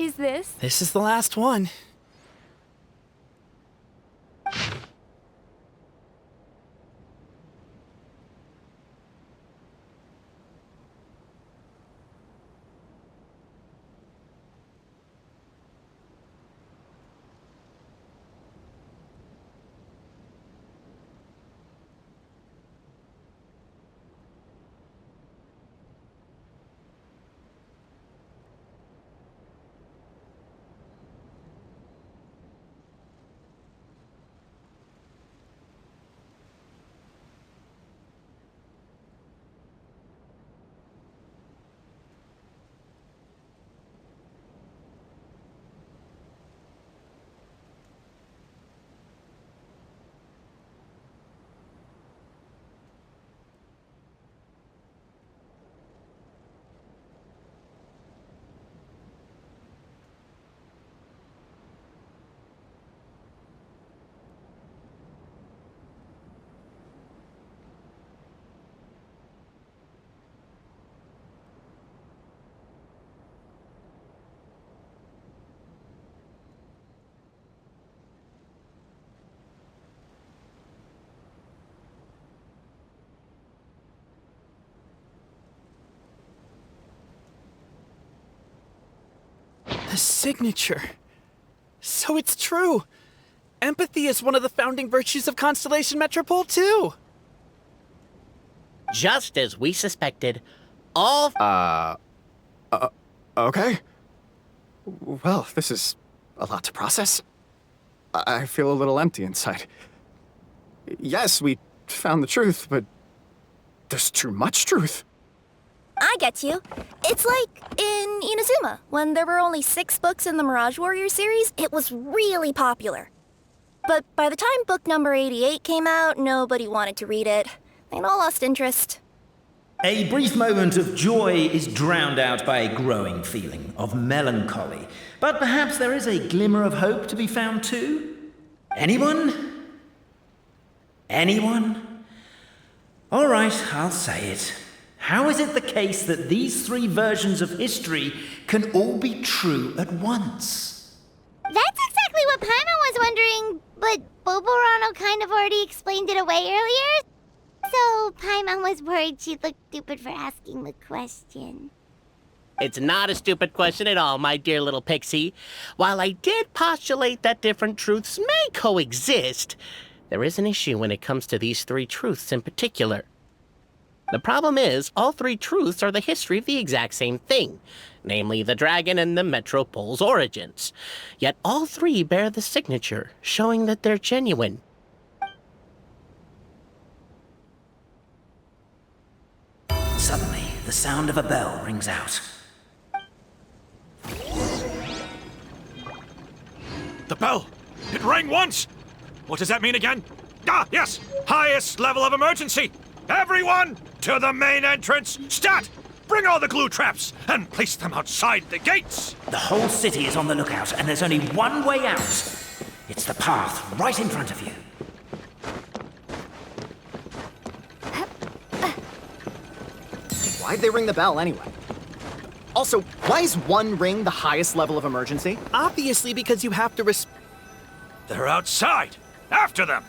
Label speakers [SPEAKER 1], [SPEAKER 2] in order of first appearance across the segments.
[SPEAKER 1] Is this?
[SPEAKER 2] This is the last one. The signature. So it's true. Empathy is one of the founding virtues of Constellation Metropole, too.
[SPEAKER 3] Just as we suspected, all...
[SPEAKER 4] Okay. Well, this is a lot to process. I feel a little empty inside. Yes, we found the truth, but there's too much truth.
[SPEAKER 1] I get you. It's like in Inazuma, when there were only 6 books in the Mirage Warrior series, it was really popular. But by the time book number 88 came out, nobody wanted to read it. They'd all lost interest.
[SPEAKER 5] A brief moment of joy is drowned out by a growing feeling of melancholy. But perhaps there is a glimmer of hope to be found too? Anyone? Anyone? All right, I'll say it. How is it the case that these 3 versions of history can all be true at once?
[SPEAKER 6] That's exactly what Paimon was wondering, but Boborano kind of already explained it away earlier. So Paimon was worried she'd look stupid for asking the question.
[SPEAKER 3] It's not a stupid question at all, my dear little pixie. While I did postulate that different truths may coexist, there is an issue when it comes to these 3 truths in particular. The problem is, all 3 truths are the history of the exact same thing, namely the dragon and the Metropole's origins. Yet all 3 bear the signature, showing that they're genuine.
[SPEAKER 5] Suddenly, the sound of a bell rings out.
[SPEAKER 7] The bell! It rang once! What does that mean again? Ah, yes! Highest level of emergency! Everyone, to the main entrance! Stat! Bring all the glue traps and place them outside the gates!
[SPEAKER 5] The whole city is on the lookout, and there's only one way out. It's the path right in front of you.
[SPEAKER 4] Why'd they ring the bell anyway? Also, why is 1 ring the highest level of emergency?
[SPEAKER 2] Obviously because you have to
[SPEAKER 7] They're outside! After them!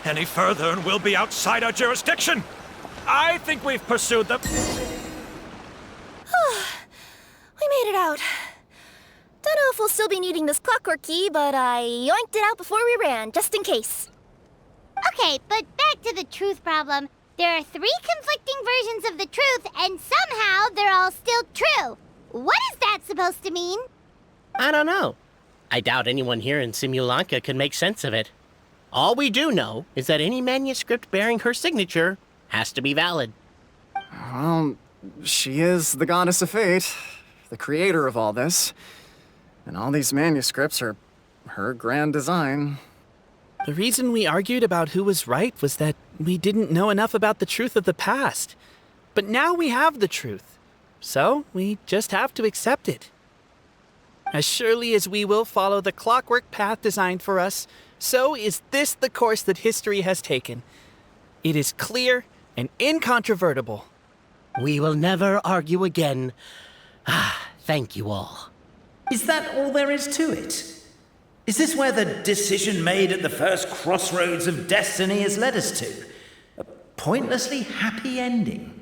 [SPEAKER 7] Any further and we'll be outside our jurisdiction. I think we've pursued them.
[SPEAKER 1] We made it out. Don't know if we'll still be needing this clockwork key, but I yoinked it out before we ran, just in case.
[SPEAKER 6] Okay, but back to the truth problem. There are 3 conflicting versions of the truth, and somehow they're all still true. What is that supposed to mean?
[SPEAKER 3] I don't know. I doubt anyone here in Simulanka could make sense of it. All we do know is that any manuscript bearing her signature has to be valid.
[SPEAKER 4] Well, she is the goddess of fate, the creator of all this. And all these manuscripts are her grand design.
[SPEAKER 2] The reason we argued about who was right was that we didn't know enough about the truth of the past. But now we have the truth. So we just have to accept it. As surely as we will follow the clockwork path designed for us, so is this the course that history has taken. It is clear and incontrovertible.
[SPEAKER 3] We will never argue again. Thank you all.
[SPEAKER 5] Is that all there is to it? Is this where the decision made at the first crossroads of destiny has led us to? A pointlessly happy ending?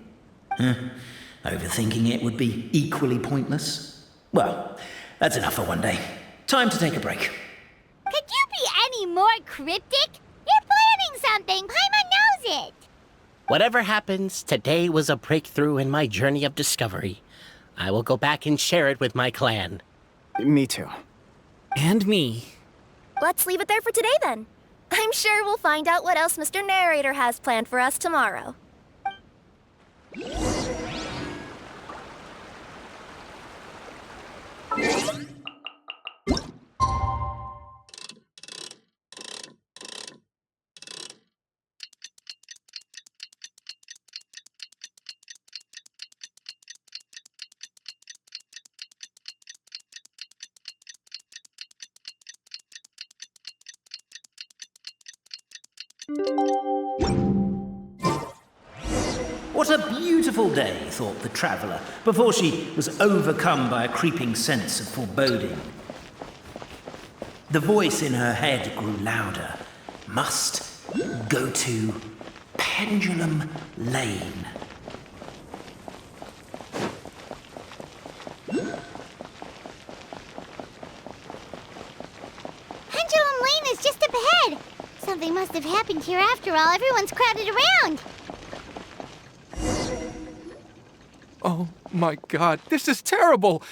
[SPEAKER 5] Overthinking it would be equally pointless. Well, that's enough for one day. Time to take a break.
[SPEAKER 6] Could you be any more cryptic? You're planning something. Paimon knows it.
[SPEAKER 3] Whatever happens, today was a breakthrough in my journey of discovery. I will go back and share it with my clan.
[SPEAKER 4] Me too.
[SPEAKER 2] And me.
[SPEAKER 1] Let's leave it there for today then. I'm sure we'll find out what else Mr. Narrator has planned for us tomorrow.
[SPEAKER 5] What a beautiful day, thought the traveller, before she was overcome by a creeping sense of foreboding. The voice in her head grew louder. Must go to Pendulum Lane.
[SPEAKER 6] Pendulum Lane is just up ahead. Something must have happened here after all. Everyone's crowded around.
[SPEAKER 8] Oh my god, this is terrible!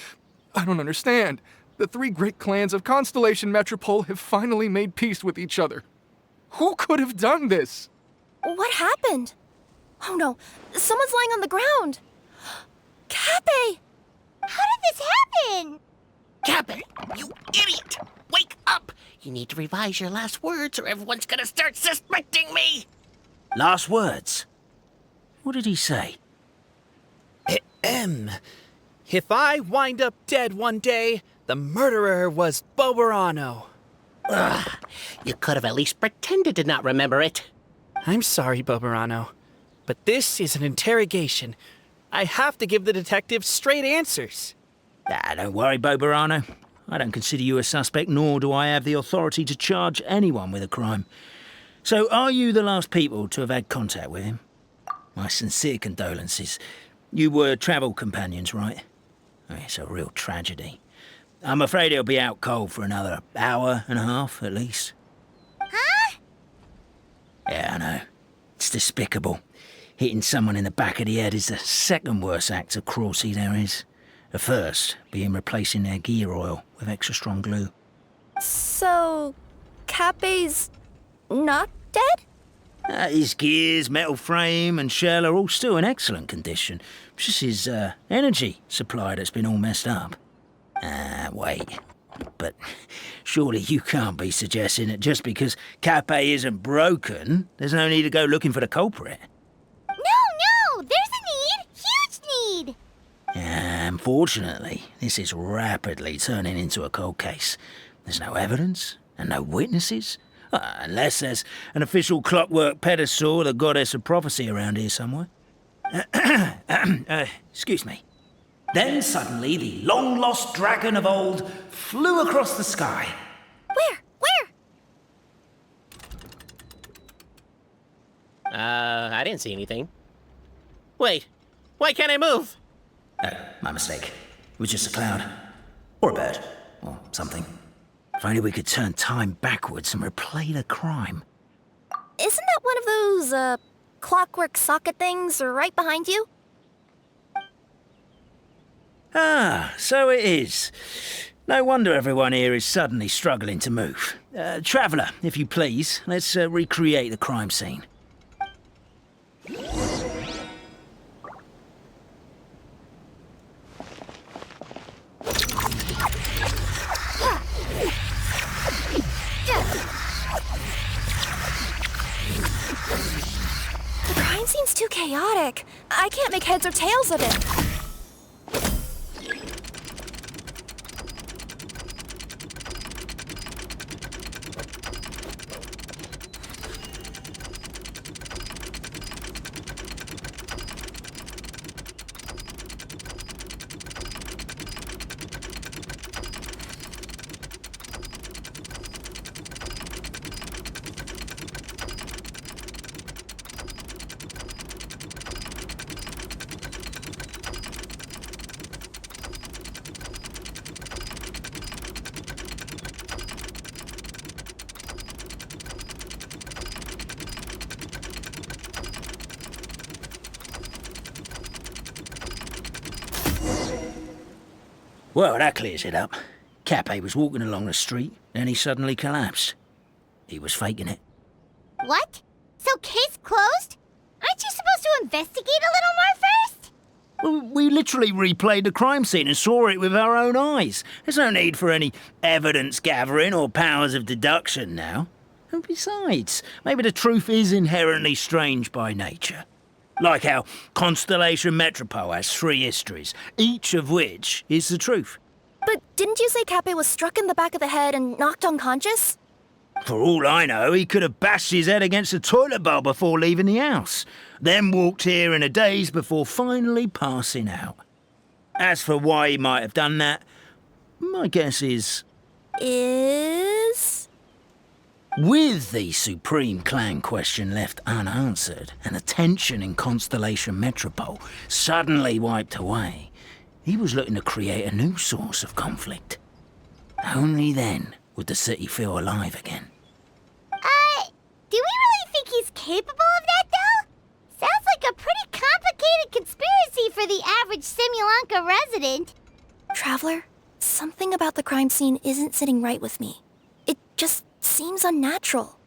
[SPEAKER 8] I don't understand. The three great clans of Constellation Metropole have finally made peace with each other. Who could have done this?
[SPEAKER 1] What happened? Oh no, someone's lying on the ground. Cappet!
[SPEAKER 6] How did this happen?
[SPEAKER 3] Cappet, you idiot! Wake up! You need to revise your last words or everyone's gonna start suspecting me!
[SPEAKER 5] Last words? What did he say?
[SPEAKER 2] If I wind up dead one day, the murderer was Boborano.
[SPEAKER 3] Ugh, you could have at least pretended to not remember it.
[SPEAKER 2] I'm sorry, Boborano, but this is an interrogation. I have to give the detective straight answers.
[SPEAKER 5] Don't worry, Boborano. I don't consider you a suspect, nor do I have the authority to charge anyone with a crime. So, are you the last people to have had contact with him? My sincere condolences. You were travel companions, right? It's a real tragedy. I'm afraid he'll be out cold for another hour and a half, at least.
[SPEAKER 6] Huh?
[SPEAKER 5] Yeah, I know. It's despicable. Hitting someone in the back of the head is the second worst act of cruelty there is. The first being replacing their gear oil with extra strong glue.
[SPEAKER 1] So, Cappet's not dead?
[SPEAKER 5] His gears, metal frame and shell are all still in excellent condition. It's just his energy supply that's been all messed up. Wait. But surely you can't be suggesting that just because Cappet isn't broken, there's no need to go looking for the culprit.
[SPEAKER 6] No! There's a need! Huge need!
[SPEAKER 5] Unfortunately, this is rapidly turning into a cold case. There's no evidence and no witnesses. Unless there's an official clockwork pedestal, the goddess of prophecy around here somewhere. Excuse me. Then suddenly the long-lost dragon of old flew across the sky.
[SPEAKER 1] Where?
[SPEAKER 3] I didn't see anything. Wait, why can't I move?
[SPEAKER 5] My mistake. It was just a cloud. Or a bird. Or something. If only we could turn time backwards and replay the crime.
[SPEAKER 1] Isn't that one of those, clockwork socket things right behind you?
[SPEAKER 5] So it is. No wonder everyone here is suddenly struggling to move. Traveller, if you please, let's recreate the crime scene.
[SPEAKER 1] chaotic. I can't make heads or tails of it.
[SPEAKER 5] Well, that clears it up. Cappet was walking along the street, then he suddenly collapsed. He was faking it.
[SPEAKER 6] What? So case closed? Aren't you supposed to investigate a little more first?
[SPEAKER 5] Well, we literally replayed the crime scene and saw it with our own eyes. There's no need for any evidence gathering or powers of deduction now. And besides, maybe the truth is inherently strange by nature. Like how Constellation Metropole has 3 histories, each of which is the truth.
[SPEAKER 1] But didn't you say Cappet was struck in the back of the head and knocked unconscious?
[SPEAKER 5] For all I know, he could have bashed his head against a toilet bowl before leaving the house, then walked here in a daze before finally passing out. As for why he might have done that, my guess is... With the Supreme Clan question left unanswered and the tension in Constellation Metropole suddenly wiped away, he was looking to create a new source of conflict. Only then would the city feel alive again.
[SPEAKER 6] Do we really think he's capable of that, though? Sounds like a pretty complicated conspiracy for the average Simulanka resident.
[SPEAKER 1] Traveler, something about the crime scene isn't sitting right with me. It just seems unnatural.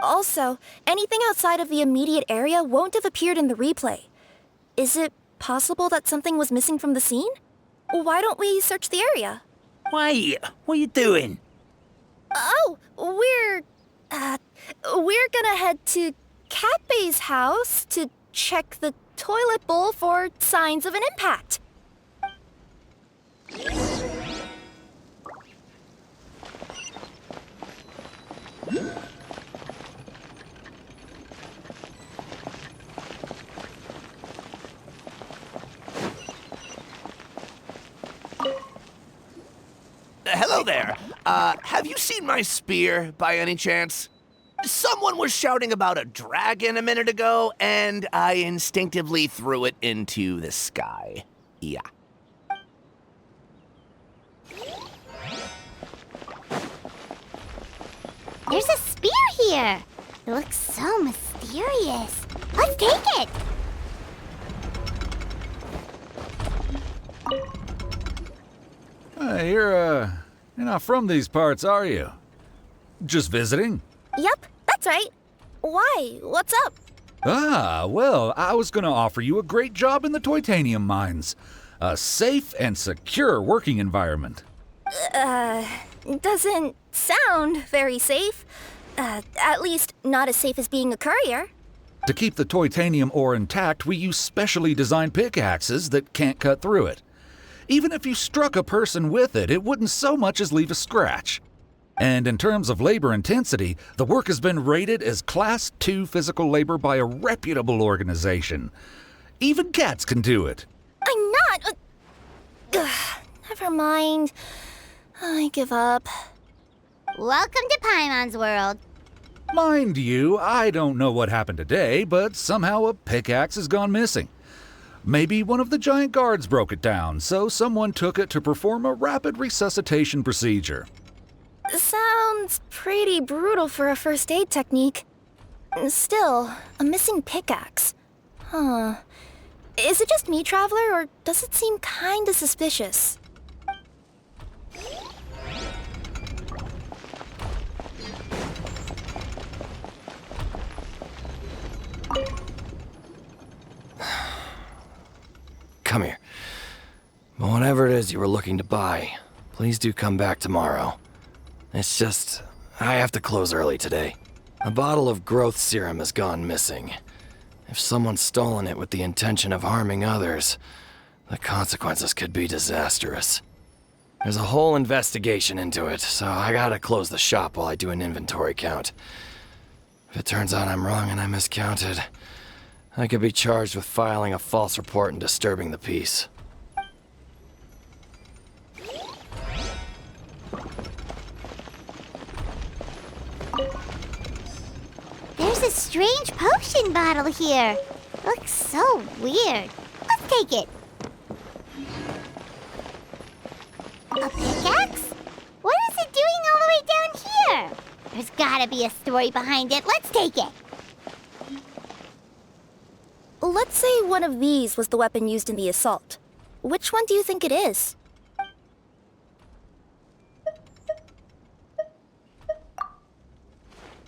[SPEAKER 1] Also, anything outside of the immediate area won't have appeared in the replay. Is it possible that something was missing from the scene? Why don't we search the area?
[SPEAKER 5] Wait, what are you doing?
[SPEAKER 1] Oh, we're gonna head to Cappet's house to check the toilet bowl for signs of an impact.
[SPEAKER 9] Hello there. Have you seen my spear by any chance? Someone was shouting about a dragon a minute ago, and I instinctively threw it into the sky. Yeah.
[SPEAKER 6] There's a spear here. It looks so mysterious. Let's take it.
[SPEAKER 10] You're not from these parts, are you? Just visiting?
[SPEAKER 1] Yep, that's right. Why? What's up?
[SPEAKER 10] Well, I was gonna offer you a great job in the Titanium mines. A safe and secure working environment.
[SPEAKER 1] Doesn't sound very safe. At least not as safe as being a courier.
[SPEAKER 10] To keep the Titanium ore intact, we use specially designed pickaxes that can't cut through it. Even if you struck a person with it, it wouldn't so much as leave a scratch. And in terms of labor intensity, the work has been rated as Class 2 physical labor by a reputable organization. Even cats can do it.
[SPEAKER 1] I'm not... never mind. I give up.
[SPEAKER 6] Welcome to Paimon's world.
[SPEAKER 10] Mind you, I don't know what happened today, but somehow a pickaxe has gone missing. Maybe one of the giant guards broke it down, so someone took it to perform a rapid resuscitation procedure.
[SPEAKER 1] Sounds pretty brutal for a first aid technique. Still, a missing pickaxe. Huh. Is it just me, Traveler, or does it seem kinda suspicious?
[SPEAKER 11] Come here. Whatever it is you were looking to buy, please do come back tomorrow. It's just, I have to close early today. A bottle of growth serum has gone missing. If someone's stolen it with the intention of harming others, the consequences could be disastrous. There's a whole investigation into it, so I gotta close the shop while I do an inventory count. If it turns out I'm wrong and I miscounted, I could be charged with filing a false report and disturbing the peace.
[SPEAKER 6] There's a strange potion bottle here. Looks so weird. Let's take it. A pickaxe? What is it doing all the way down here? There's gotta be a story behind it. Let's take it.
[SPEAKER 1] Let's say one of these was the weapon used in the assault. Which one do you think it is?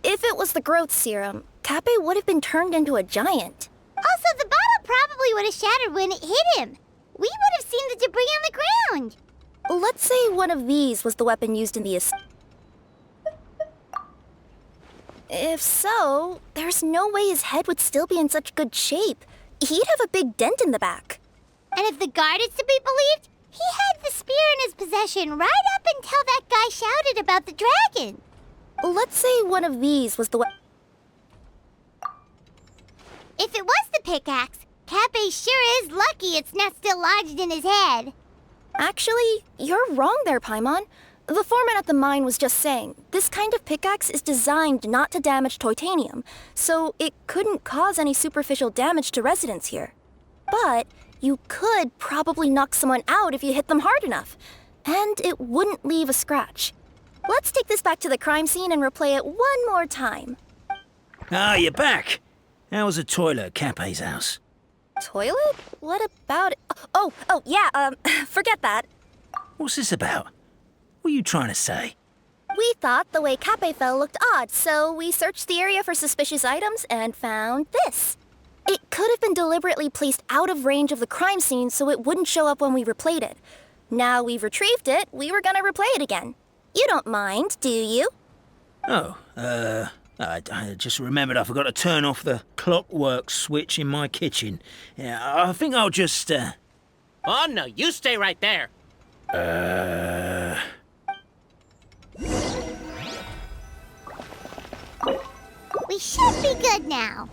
[SPEAKER 1] If it was the growth serum, Cappet would have been turned into a giant.
[SPEAKER 6] Also, the bottle probably would have shattered when it hit him. We would have seen the debris on the ground.
[SPEAKER 1] Let's say one of these was the weapon used in the assault. If so, there's no way his head would still be in such good shape. He'd have a big dent in the back.
[SPEAKER 6] And if the guard is to be believed, he had the spear in his possession right up until that guy shouted about the dragon.
[SPEAKER 1] Let's say one of these was the
[SPEAKER 6] If it was the pickaxe, Cappet sure is lucky it's not still lodged in his head.
[SPEAKER 1] Actually, you're wrong there, Paimon. The foreman at the mine was just saying, this kind of pickaxe is designed not to damage titanium, so it couldn't cause any superficial damage to residents here. But you could probably knock someone out if you hit them hard enough, and it wouldn't leave a scratch. Let's take this back to the crime scene and replay it one more time.
[SPEAKER 5] Ah, you're back. How was the toilet at Cappet's house?
[SPEAKER 1] Toilet? What about it? Yeah, forget that.
[SPEAKER 5] What's this about? What are you trying to say?
[SPEAKER 1] We thought the way Cappet fell looked odd, so we searched the area for suspicious items and found this. It could have been deliberately placed out of range of the crime scene so it wouldn't show up when we replayed it. Now we've retrieved it, we were gonna replay it again. You don't mind, do you?
[SPEAKER 5] Oh, I just remembered I forgot to turn off the clockwork switch in my kitchen. Yeah, I think I'll just,
[SPEAKER 3] Oh, no, you stay right there.
[SPEAKER 6] We should be good now.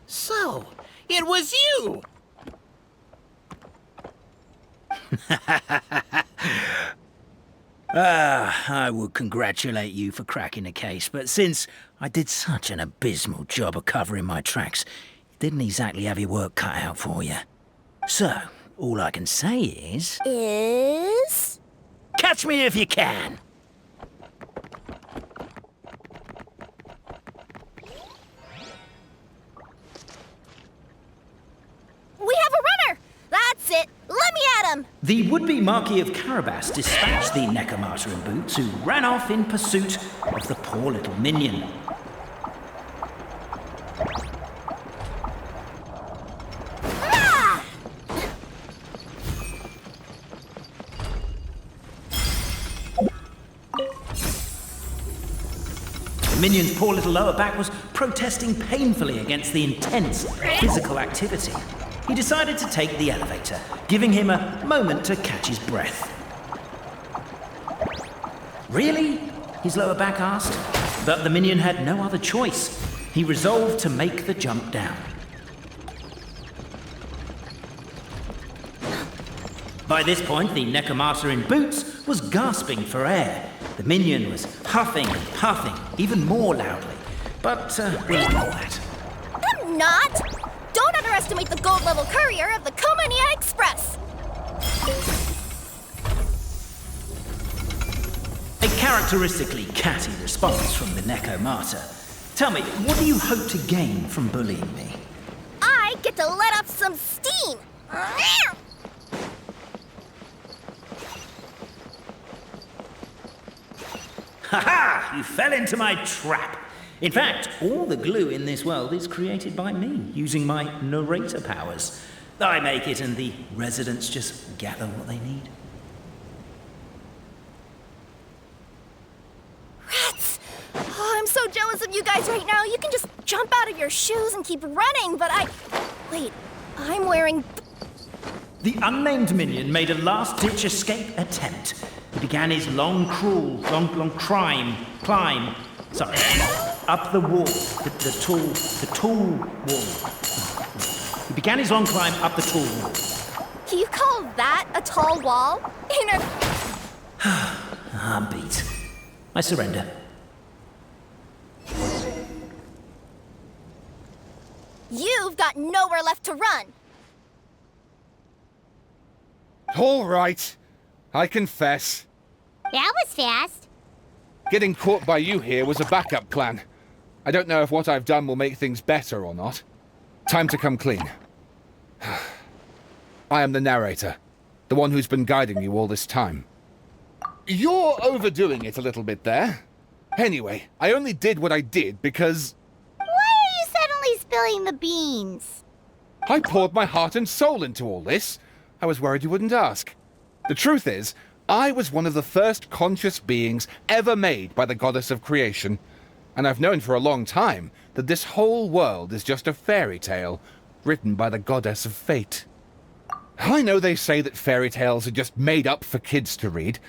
[SPEAKER 3] So, it was you!
[SPEAKER 5] I would congratulate you for cracking the case, but since I did such an abysmal job of covering my tracks, you didn't exactly have your work cut out for you. So, all I can say is... Catch me if you can!
[SPEAKER 1] We have a runner! That's it! Let me at him!
[SPEAKER 5] The would-be Marquis of Carabas dispatched the Necromata in boots, who ran off in pursuit of the poor little minion. The minion's poor little lower back was protesting painfully against the intense physical activity. He decided to take the elevator, giving him a moment to catch his breath. Really? His lower back asked. But the minion had no other choice. He resolved to make the jump down. By this point, the Necromata in boots was gasping for air. The minion was huffing and puffing, even more loudly. But we'll ignore that.
[SPEAKER 1] I'm not! Don't underestimate the gold-level courier of the Komania Express!
[SPEAKER 5] A characteristically catty response from the Necromata. Tell me, what do you hope to gain from bullying me?
[SPEAKER 1] I get to let off some steam!
[SPEAKER 5] Ha-ha! You fell into my trap. In fact, all the glue in this world is created by me, using my narrator powers. I make it and the residents just gather what they need.
[SPEAKER 1] Rats! Oh, I'm so jealous of you guys right now. You can just jump out of your shoes and keep running, but Wait, I'm wearing...
[SPEAKER 5] The unnamed minion made a last-ditch escape attempt. He began his long climb, up the wall, the tall wall. He began his long climb up the tall wall.
[SPEAKER 1] Do you call that a tall wall?
[SPEAKER 5] I'm beat. I surrender.
[SPEAKER 1] You've got nowhere left to run.
[SPEAKER 8] All right. I confess.
[SPEAKER 6] That was fast.
[SPEAKER 8] Getting caught by you here was a backup plan. I don't know if what I've done will make things better or not. Time to come clean. I am the narrator, the one who's been guiding you all this time. You're overdoing it a little bit there. Anyway, I only did what I did because...
[SPEAKER 6] Why are you suddenly spilling the beans?
[SPEAKER 8] I poured my heart and soul into all this. I was worried you wouldn't ask. The truth is, I was one of the first conscious beings ever made by the goddess of creation. And I've known for a long time that this whole world is just a fairy tale written by the goddess of fate. I know they say that fairy tales are just made up for kids to read,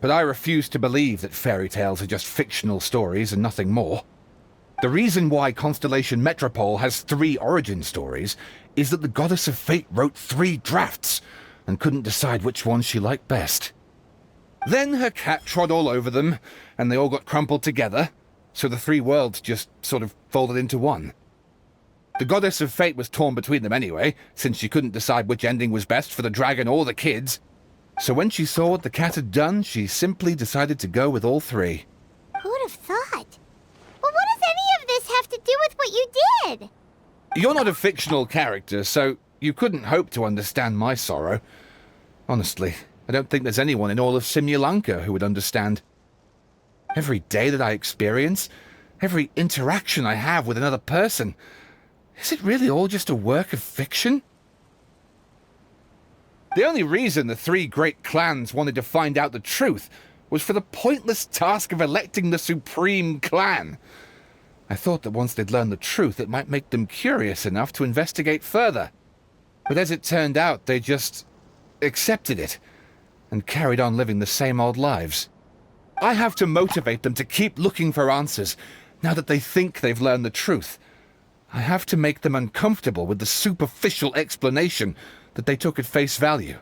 [SPEAKER 8] but I refuse to believe that fairy tales are just fictional stories and nothing more. The reason why Constellation Metropole has 3 origin stories is that the goddess of fate wrote 3 drafts and couldn't decide which one she liked best. Then her cat trod all over them, and they all got crumpled together, so the 3 worlds just sort of folded into one. The goddess of fate was torn between them anyway, since she couldn't decide which ending was best for the dragon or the kids. So when she saw what the cat had done, she simply decided to go with all 3.
[SPEAKER 6] Who'd have thought? But what does any of this have to do with what you did?
[SPEAKER 8] You're not a fictional character, so you couldn't hope to understand my sorrow. Honestly, I don't think there's anyone in all of Simulanka who would understand. Every day that I experience, every interaction I have with another person, is it really all just a work of fiction? The only reason the 3 great clans wanted to find out the truth was for the pointless task of electing the supreme clan. I thought that once they'd learned the truth, it might make them curious enough to investigate further. But as it turned out, they just accepted it and carried on living the same old lives. I have to motivate them to keep looking for answers now that they think they've learned the truth. I have to make them uncomfortable with the superficial explanation that they took at face value.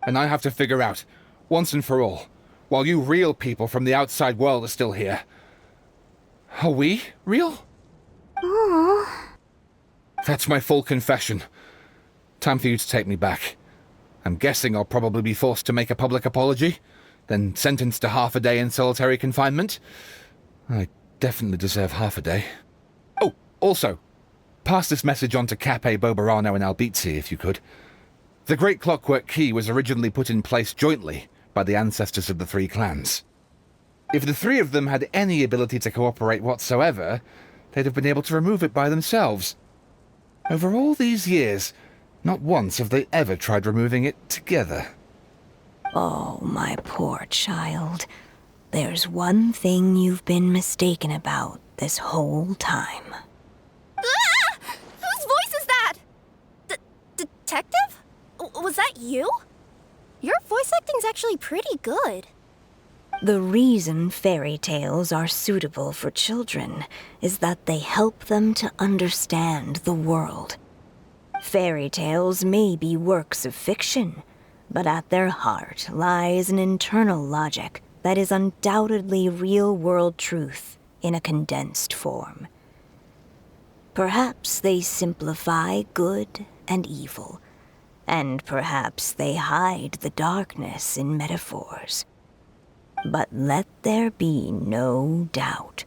[SPEAKER 8] And I have to figure out, once and for all, while you real people from the outside world are still here, are we real?
[SPEAKER 6] Aww.
[SPEAKER 8] That's my full confession. Time for you to take me back. I'm guessing I'll probably be forced to make a public apology, then sentenced to half a day in solitary confinement. I definitely deserve half a day. Oh, also, pass this message on to Cappet, Boborano, and Albizzi, if you could. The Great Clockwork Key was originally put in place jointly by the ancestors of the 3 clans. If the 3 of them had any ability to cooperate whatsoever, they'd have been able to remove it by themselves. Over all these years, not once have they ever tried removing it together.
[SPEAKER 12] Oh, my poor child. There's one thing you've been mistaken about this whole time.
[SPEAKER 1] Ah! Whose voice is that? Detective? Was that you? Your voice acting's actually pretty good.
[SPEAKER 12] The reason fairy tales are suitable for children is that they help them to understand the world. Fairy tales may be works of fiction, but at their heart lies an internal logic that is undoubtedly real-world truth in a condensed form. Perhaps they simplify good and evil, and perhaps they hide the darkness in metaphors. But let there be no doubt.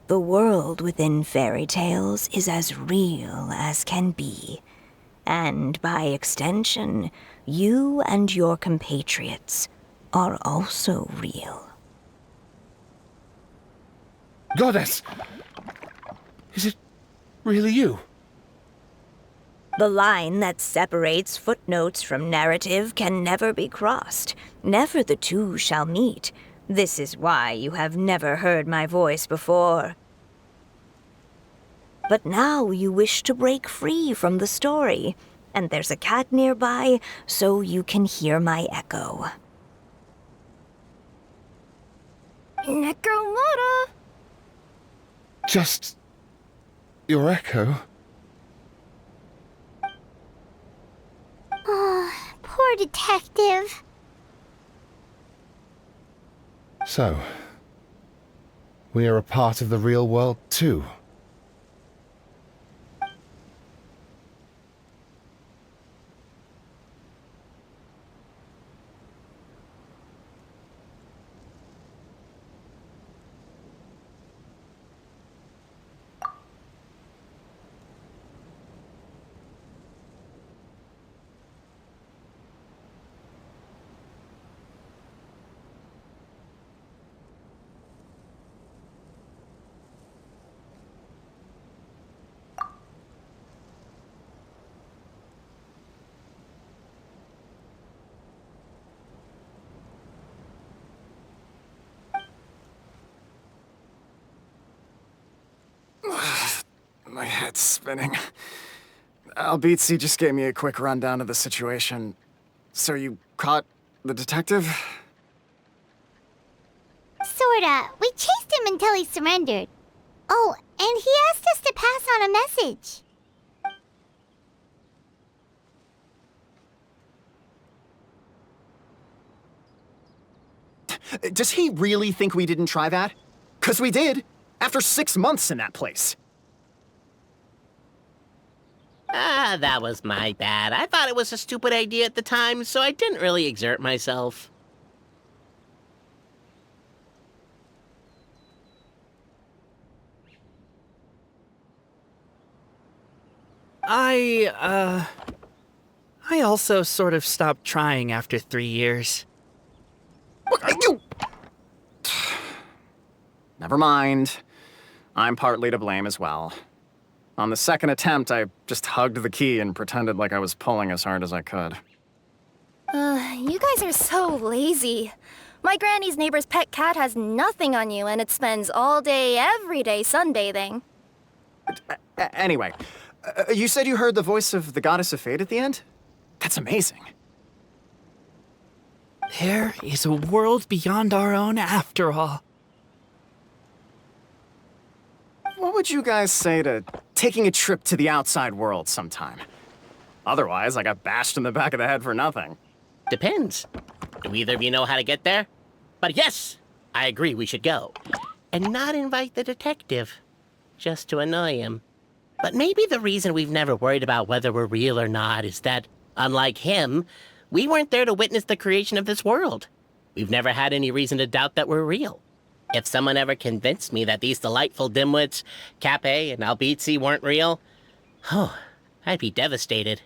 [SPEAKER 12] The world within fairy tales is as real as can be, and by extension, you and your compatriots are also real.
[SPEAKER 13] Goddess! Is it really you?
[SPEAKER 12] The line that separates footnotes from narrative can never be crossed. Never the two shall meet. This is why you have never heard my voice before. But now you wish to break free from the story, and there's a cat nearby, so you can hear my echo.
[SPEAKER 1] Necromora!
[SPEAKER 13] Just your echo?
[SPEAKER 6] Oh, poor detective.
[SPEAKER 13] So, we are a part of the real world too.
[SPEAKER 4] My head's spinning. Albizzi just gave me a quick rundown of the situation. So you caught the detective?
[SPEAKER 6] Sorta. We chased him until he surrendered. Oh, and he asked us to pass on a message.
[SPEAKER 4] Does he really think we didn't try that? 'Cause we did, after 6 months in that place.
[SPEAKER 3] That was my bad. I thought it was a stupid idea at the time, so I didn't really exert myself.
[SPEAKER 2] I also sort of stopped trying after 3 years.
[SPEAKER 4] You... Never mind. I'm partly to blame as well. On the second attempt, I just hugged the key and pretended like I was pulling as hard as I could.
[SPEAKER 1] You guys are so lazy. My granny's neighbor's pet cat has nothing on you, and it spends all day, every day sunbathing.
[SPEAKER 4] Anyway, you said you heard the voice of the Goddess of Fate at the end? That's amazing.
[SPEAKER 2] There is a world beyond our own after all.
[SPEAKER 4] What would you guys say to taking a trip to the outside world sometime? Otherwise, I got bashed in the back of the head for nothing.
[SPEAKER 3] Depends. Do either of you know how to get there? But yes, I agree we should go. And not invite the detective, just to annoy him. But maybe the reason we've never worried about whether we're real or not is that, unlike him, we weren't there to witness the creation of this world. We've never had any reason to doubt that we're real. If someone ever convinced me that these delightful dimwits, Cappet and Albizzi, weren't real, I'd be devastated.